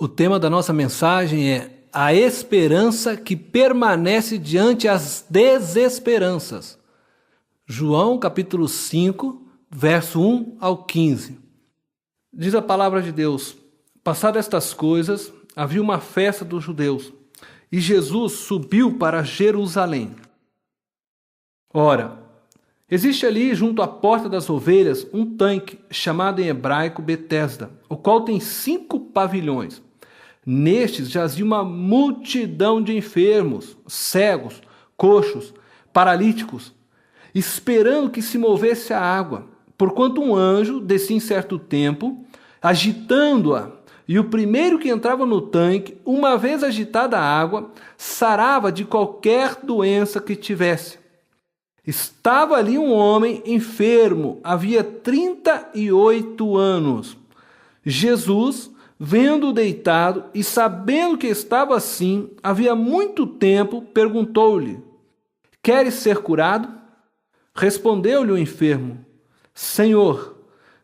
O tema da nossa mensagem é a esperança que permanece diante as desesperanças. João capítulo 5, verso 1 ao 15. Diz a palavra de Deus: passadas estas coisas, havia uma festa dos judeus, e Jesus subiu para Jerusalém. Ora, existe ali, junto à porta das ovelhas, um tanque, chamado em hebraico Betesda, o qual tem 5 pavilhões. Nestes jazia uma multidão de enfermos, cegos, coxos, paralíticos, esperando que se movesse a água, porquanto um anjo descia em certo tempo, agitando-a, e o primeiro que entrava no tanque, uma vez agitada a água, sarava de qualquer doença que tivesse. Estava ali um homem enfermo, havia 38 anos. Jesus, vendo-o deitado e sabendo que estava assim, havia muito tempo, perguntou-lhe: queres ser curado? Respondeu-lhe o enfermo: Senhor,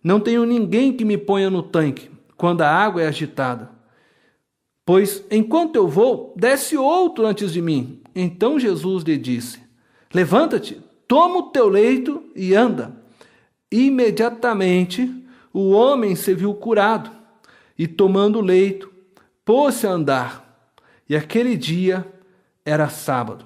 não tenho ninguém que me ponha no tanque quando a água é agitada. Pois, enquanto eu vou, desce outro antes de mim. Então Jesus lhe disse: levanta-te, toma o teu leito e anda. Imediatamente o homem se viu curado, e tomando o leito, pôs-se a andar. E aquele dia era sábado.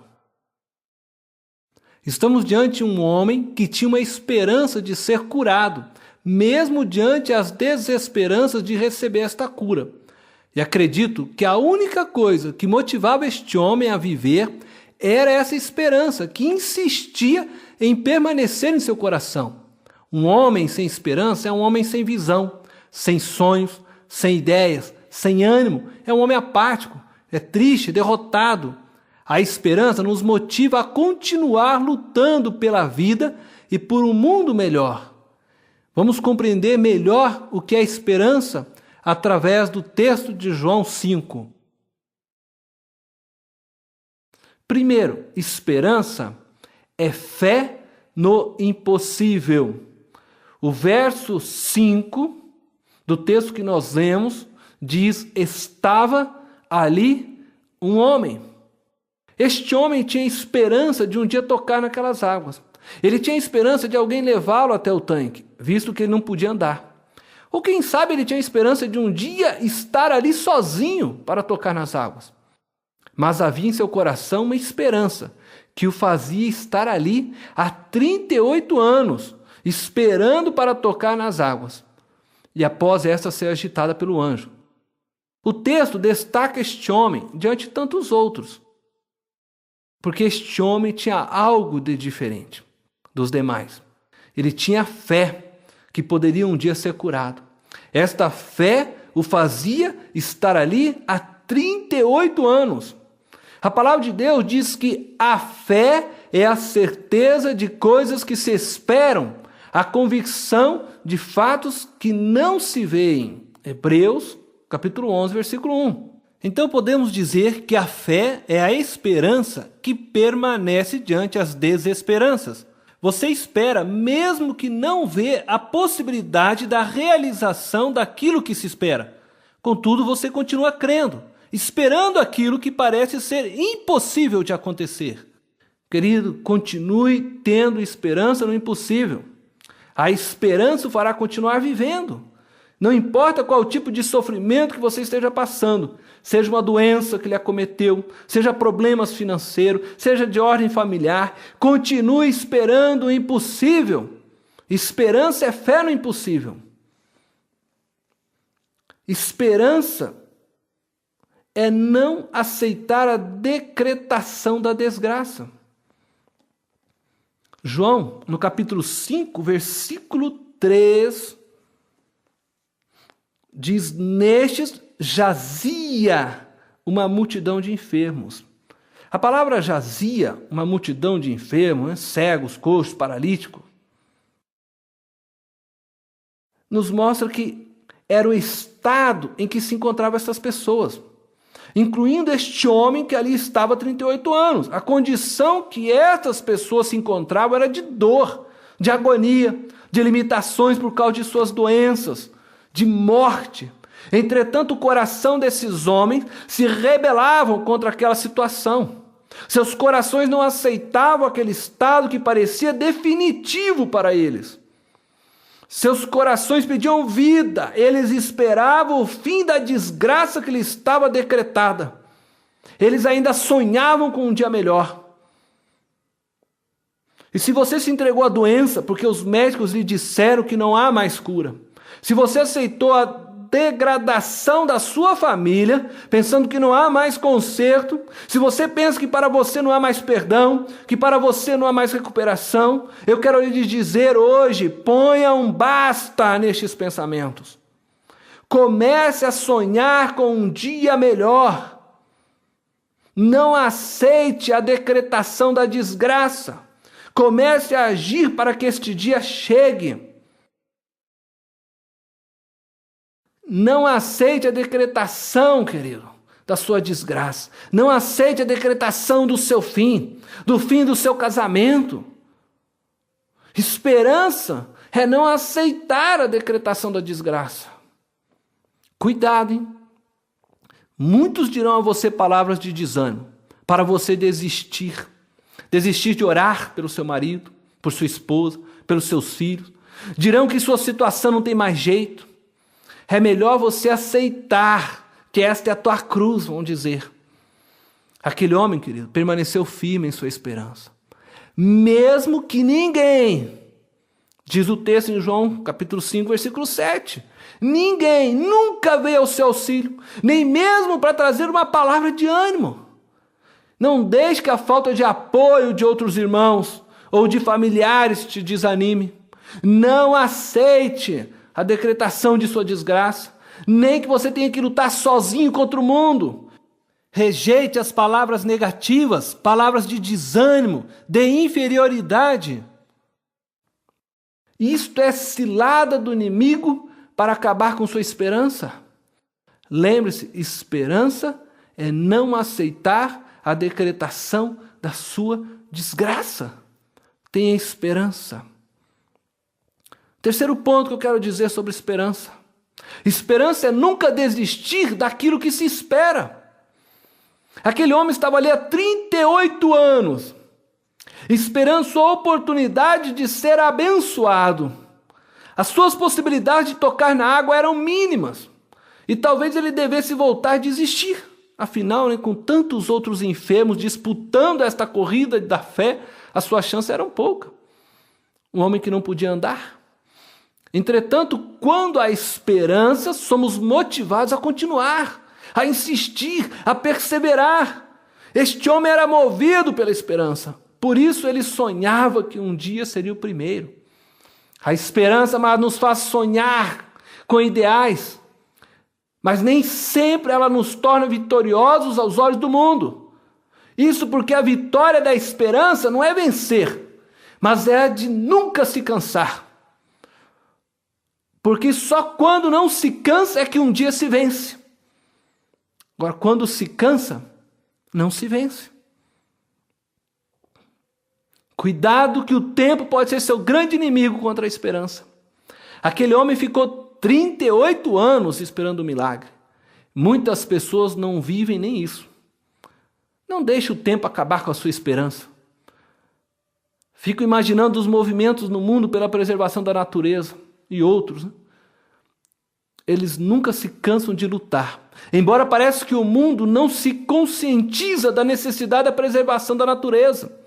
Estamos diante de um homem que tinha uma esperança de ser curado, mesmo diante as desesperanças de receber esta cura. E acredito que a única coisa que motivava este homem a viver era essa esperança que insistia em permanecer em seu coração. Um homem sem esperança é um homem sem visão, sem sonhos, sem ideias, sem ânimo, é um homem apático, é triste, derrotado. A esperança nos motiva a continuar lutando pela vida e por um mundo melhor. Vamos compreender melhor o que é esperança através do texto de João 5. Primeiro, esperança é fé no impossível. O verso 5 do texto que nós lemos diz: estava ali um homem. Este homem tinha esperança de um dia tocar naquelas águas. Ele tinha esperança de alguém levá-lo até o tanque, visto que ele não podia andar. Ou quem sabe ele tinha esperança de um dia estar ali sozinho para tocar nas águas. Mas havia em seu coração uma esperança que o fazia estar ali há 38 anos, esperando para tocar nas águas. E após esta ser agitada pelo anjo. O texto destaca este homem diante de tantos outros, porque este homem tinha algo de diferente dos demais. Ele tinha fé que poderia um dia ser curado. Esta fé o fazia estar ali há 38 anos. A palavra de Deus diz que a fé é a certeza de coisas que se esperam, a convicção de fatos que não se veem. Hebreus, capítulo 11, versículo 1. Então podemos dizer que a fé é a esperança que permanece diante as desesperanças. Você espera mesmo que não vê a possibilidade da realização daquilo que se espera. Contudo, você continua crendo, esperando aquilo que parece ser impossível de acontecer. Querido, continue tendo esperança no impossível. A esperança o fará continuar vivendo. Não importa qual tipo de sofrimento que você esteja passando, seja uma doença que lhe acometeu, seja problemas financeiros, seja de ordem familiar, continue esperando o impossível. Esperança é fé no impossível. Esperança é não aceitar a decretação da desgraça. João, no capítulo 5, versículo 3, diz: nestes jazia uma multidão de enfermos. A palavra jazia, uma multidão de enfermos, cegos, coxos, paralíticos, nos mostra que era o estado em que se encontravam essas pessoas, incluindo este homem que ali estava há 38 anos. A condição que estas pessoas se encontravam era de dor, de agonia, de limitações por causa de suas doenças, de morte. Entretanto, o coração desses homens se rebelavam contra aquela situação. Seus corações não aceitavam aquele estado que parecia definitivo para eles. Seus corações pediam vida, eles esperavam o fim da desgraça que lhe estava decretada. Eles ainda sonhavam com um dia melhor. E se você se entregou à doença porque os médicos lhe disseram que não há mais cura, se você aceitou a degradação da sua família, pensando que não há mais conserto, se você pensa que para você não há mais perdão, que para você não há mais recuperação, eu quero lhe dizer hoje, ponha um basta nestes pensamentos. Comece a sonhar com um dia melhor. Não aceite a decretação da desgraça. Comece a agir para que este dia chegue. Não aceite a decretação, querido, da sua desgraça. Não aceite a decretação do seu fim, do fim do seu casamento. Esperança é não aceitar a decretação da desgraça. Cuidado, hein? Muitos dirão a você palavras de desânimo, para você desistir. Desistir de orar pelo seu marido, por sua esposa, pelos seus filhos. Dirão que sua situação não tem mais jeito. É melhor você aceitar que esta é a tua cruz, vão dizer. Aquele homem, querido, permaneceu firme em sua esperança. Mesmo que ninguém, diz o texto em João, capítulo 5, versículo 7. Ninguém nunca veio ao seu auxílio, nem mesmo para trazer uma palavra de ânimo. Não deixe que a falta de apoio de outros irmãos ou de familiares te desanime. Não aceite a decretação de sua desgraça, nem que você tenha que lutar sozinho contra o mundo. Rejeite as palavras negativas, palavras de desânimo, de inferioridade. Isto é cilada do inimigo para acabar com sua esperança. Lembre-se, esperança é não aceitar a decretação da sua desgraça. Tenha esperança. Terceiro ponto que eu quero dizer sobre esperança. Esperança é nunca desistir daquilo que se espera. Aquele homem estava ali há 38 anos, esperando sua oportunidade de ser abençoado. As suas possibilidades de tocar na água eram mínimas. E talvez ele devesse voltar a desistir. Afinal, com tantos outros enfermos disputando esta corrida da fé, as suas chances eram poucas. Um homem que não podia andar. Entretanto, quando há esperança, somos motivados a continuar, a insistir, a perseverar. Este homem era movido pela esperança. Por isso ele sonhava que um dia seria o primeiro. A esperança nos faz sonhar com ideais, mas nem sempre ela nos torna vitoriosos aos olhos do mundo. Isso porque a vitória da esperança não é vencer, mas é a de nunca se cansar. Porque só quando não se cansa é que um dia se vence. Agora, quando se cansa, não se vence. Cuidado que o tempo pode ser seu grande inimigo contra a esperança. Aquele homem ficou 38 anos esperando o milagre. Muitas pessoas não vivem nem isso. Não deixe o tempo acabar com a sua esperança. Fico imaginando os movimentos no mundo pela preservação da natureza e outros. Eles nunca se cansam de lutar. Embora pareça que o mundo não se conscientiza da necessidade da preservação da natureza.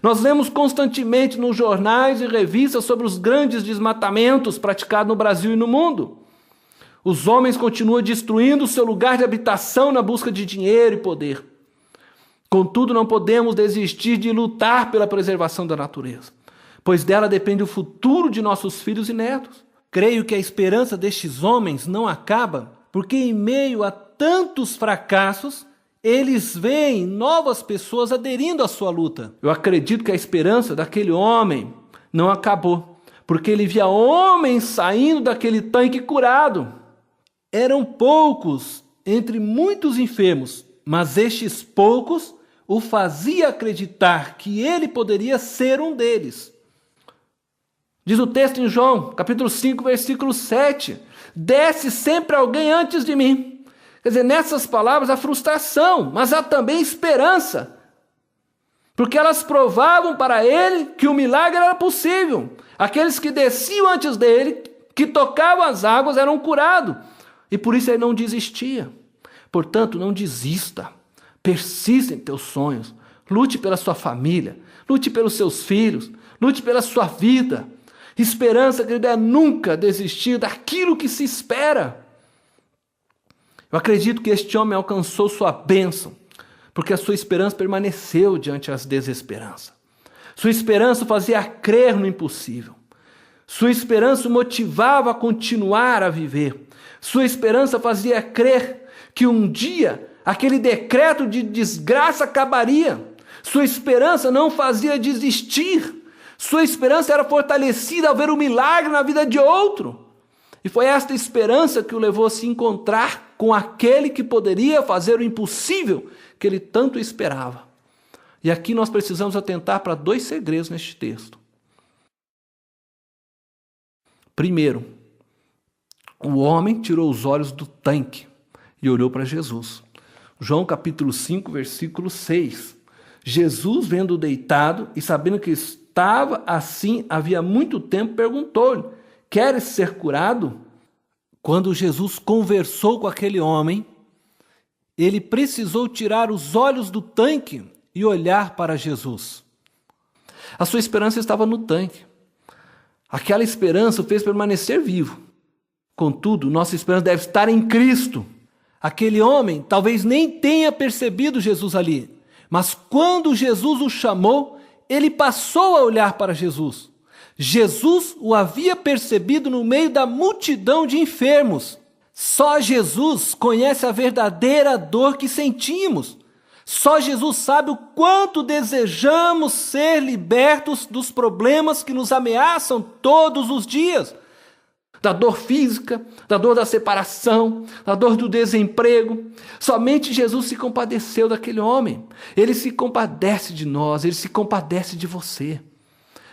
Nós lemos constantemente nos jornais e revistas sobre os grandes desmatamentos praticados no Brasil e no mundo. Os homens continuam destruindo o seu lugar de habitação na busca de dinheiro e poder. Contudo, não podemos desistir de lutar pela preservação da natureza, pois dela depende o futuro de nossos filhos e netos. Creio que a esperança destes homens não acaba, porque em meio a tantos fracassos, eles veem novas pessoas aderindo à sua luta. Eu acredito que a esperança daquele homem não acabou, porque ele via homens saindo daquele tanque curado. Eram poucos entre muitos enfermos, mas estes poucos o fazia acreditar que ele poderia ser um deles. Diz o texto em João, capítulo 5, versículo 7. desce sempre alguém antes de mim. Quer dizer, nessas palavras há frustração, mas há também esperança. Porque elas provavam para ele que o milagre era possível. Aqueles que desciam antes dele, que tocavam as águas, eram curados. E por isso ele não desistia. Portanto, não desista. Persista em teus sonhos. Lute pela sua família. Lute pelos seus filhos. Lute pela sua vida. Esperança, querido, é nunca desistir daquilo que se espera. Eu acredito que este homem alcançou sua bênção, porque a sua esperança permaneceu diante das desesperanças. Sua esperança fazia crer no impossível. Sua esperança o motivava a continuar a viver. Sua esperança fazia crer que um dia aquele decreto de desgraça acabaria. Sua esperança não fazia desistir. Sua esperança era fortalecida ao ver o milagre na vida de outro. E foi esta esperança que o levou a se encontrar com aquele que poderia fazer o impossível que ele tanto esperava. E aqui nós precisamos atentar para 2 segredos neste texto. Primeiro, o homem tirou os olhos do tanque e olhou para Jesus. João capítulo 5, versículo 6. Jesus, vendo-o deitado e sabendo que estava assim havia muito tempo, perguntou-lhe: queres ser curado? Quando Jesus conversou com aquele homem, ele precisou tirar os olhos do tanque e olhar para Jesus. A sua esperança estava no tanque. Aquela esperança o fez permanecer vivo. Contudo, nossa esperança deve estar em Cristo. Aquele homem talvez nem tenha percebido Jesus ali, mas quando Jesus o chamou, ele passou a olhar para Jesus. Jesus o havia percebido no meio da multidão de enfermos. Só Jesus conhece a verdadeira dor que sentimos. Só Jesus sabe o quanto desejamos ser libertos dos problemas que nos ameaçam todos os dias. Da dor física, da dor da separação, da dor do desemprego. Somente Jesus se compadeceu daquele homem. Ele se compadece de nós, ele se compadece de você.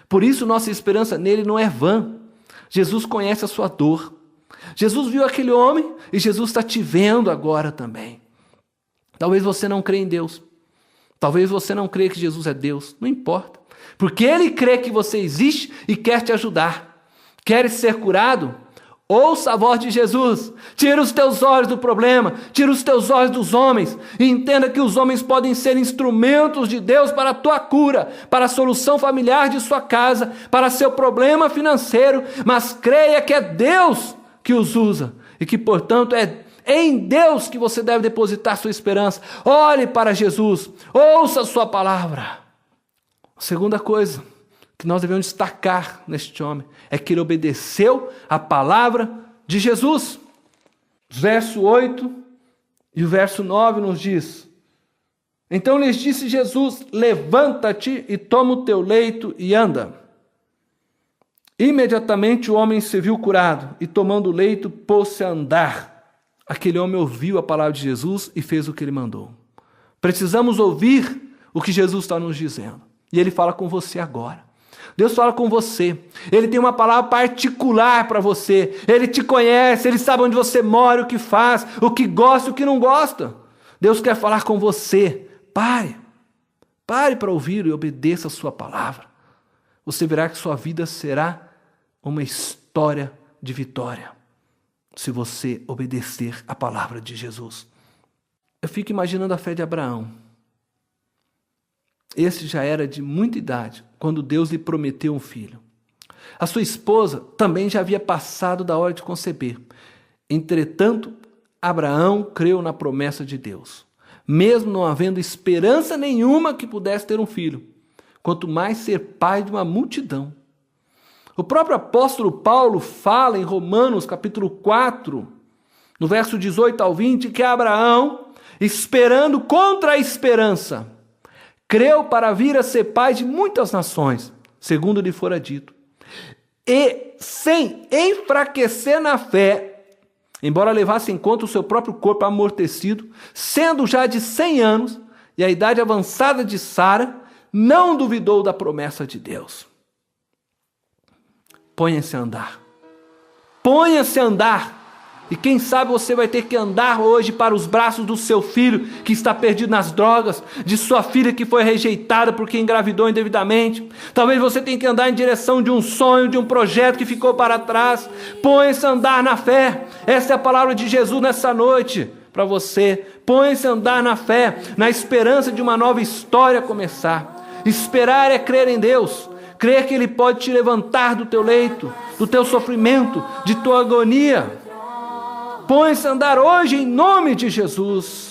Por isso nossa esperança nele não é vã. Jesus conhece a sua dor. Jesus viu aquele homem e Jesus está te vendo agora também. Talvez você não crê em Deus. Talvez você não crê que Jesus é Deus. Não importa. Porque Ele crê que você existe e quer te ajudar. Queres ser curado? Ouça a voz de Jesus. Tira os teus olhos do problema. Tira os teus olhos dos homens. E entenda que os homens podem ser instrumentos de Deus para a tua cura, para a solução familiar de sua casa, para seu problema financeiro. Mas creia que é Deus que os usa. E que, portanto, é em Deus que você deve depositar sua esperança. Olhe para Jesus. Ouça a sua palavra. A segunda coisa que nós devemos destacar neste homem é que ele obedeceu a palavra de Jesus. Verso 8 e o verso 9 nos diz: então lhes disse Jesus: levanta-te e toma o teu leito e anda. Imediatamente o homem se viu curado e, tomando o leito, pôs-se a andar. Aquele homem ouviu a palavra de Jesus e fez o que ele mandou. Precisamos ouvir o que Jesus está nos dizendo. E ele fala com você agora. Deus fala com você. Ele tem uma palavra particular para você. Ele te conhece, ele sabe onde você mora, o que faz, o que gosta e o que não gosta. Deus quer falar com você. Pare para ouvir e obedeça a sua palavra. Você verá que sua vida será uma história de vitória, se você obedecer a palavra de Jesus. Eu fico imaginando a fé de Abraão. Esse já era de muita idade, quando Deus lhe prometeu um filho. A sua esposa também já havia passado da hora de conceber. Entretanto, Abraão creu na promessa de Deus, mesmo não havendo esperança nenhuma que pudesse ter um filho, quanto mais ser pai de uma multidão. O próprio apóstolo Paulo fala em Romanos capítulo 4, no verso 18 ao 20, que Abraão, esperando contra a esperança, creu para vir a ser pai de muitas nações, segundo lhe fora dito. E sem enfraquecer na fé, embora levasse em conta o seu próprio corpo amortecido, sendo já de 100 anos e a idade avançada de Sara, não duvidou da promessa de Deus. Ponha-se a andar. Ponha-se a andar. E quem sabe você vai ter que andar hoje para os braços do seu filho que está perdido nas drogas, de sua filha que foi rejeitada porque engravidou indevidamente. Talvez você tenha que andar em direção de um sonho, de um projeto que ficou para trás. Põe-se a andar na fé. Essa é a palavra de Jesus nessa noite para você. Põe-se a andar na fé, na esperança de uma nova história começar. Esperar é crer em Deus. Crer que Ele pode te levantar do teu leito, do teu sofrimento, de tua agonia. Põe-se a andar hoje em nome de Jesus.